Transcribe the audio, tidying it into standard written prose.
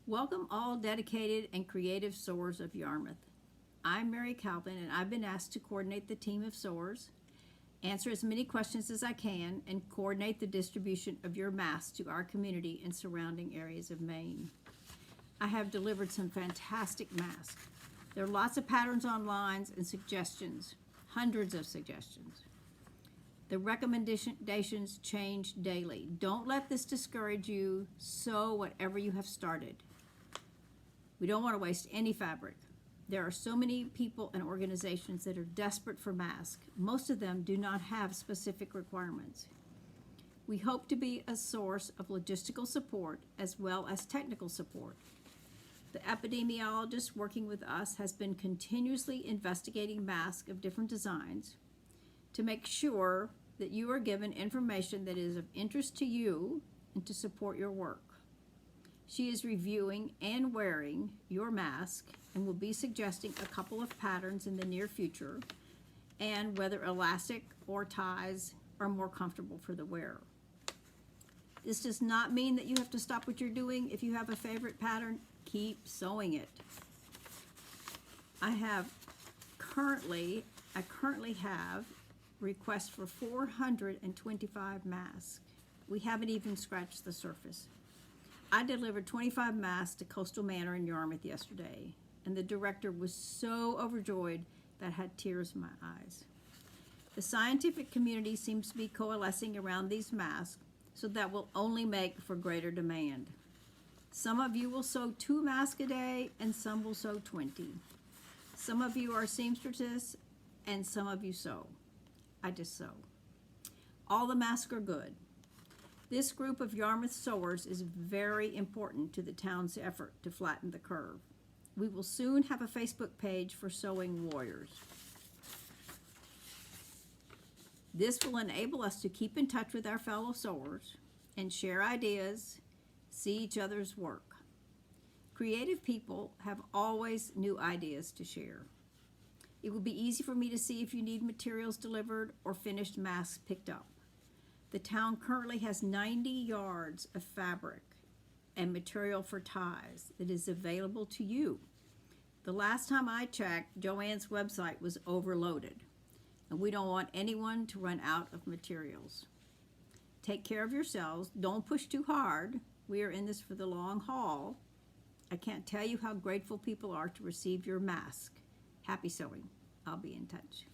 Welcome all dedicated and creative sewers of Yarmouth. I'm Mary Calvin and I've been asked to coordinate the team of sewers, answer as many questions as I can, and coordinate the distribution of your masks to our community and surrounding areas of Maine. I have delivered some fantastic masks. There are lots of patterns online and suggestions, hundreds of suggestions. The recommendations change daily. Don't let this discourage you. Sew whatever you have started. We don't want to waste any fabric. There are so many people and organizations that are desperate for masks. Most of them do not have specific requirements. We hope to be a source of logistical support as well as technical support. The epidemiologist working with us has been continuously investigating masks of different designs to make sure that you are given information that is of interest to you and to support your work. She is reviewing and wearing your mask and will be suggesting a couple of patterns in the near future and whether elastic or ties are more comfortable for the wearer. This does not mean that you have to stop what you're doing. If you have a favorite pattern, keep sewing it. I currently have requests for 425 masks. We haven't even scratched the surface. I delivered 25 masks to Coastal Manor in Yarmouth yesterday, and the director was so overjoyed that I had tears in my eyes. The scientific community seems to be coalescing around these masks, so that will only make for greater demand. Some of you will sew 2 masks a day, and some will sew 20. Some of you are seamstresses, and some of you sew. I just sew. All the masks are good. This group of Yarmouth sewers is very important to the town's effort to flatten the curve. We will soon have a Facebook page for Sewing Warriors. This will enable us to keep in touch with our fellow sewers and share ideas, see each other's work. Creative people have always new ideas to share. It will be easy for me to see if you need materials delivered or finished masks picked up. The town currently has 90 yards of fabric and material for ties that is available to you. The last time I checked, Joanne's website was overloaded, and we don't want anyone to run out of materials. Take care of yourselves. Don't push too hard. We are in this for the long haul. I can't tell you how grateful people are to receive your mask. Happy sewing. I'll be in touch.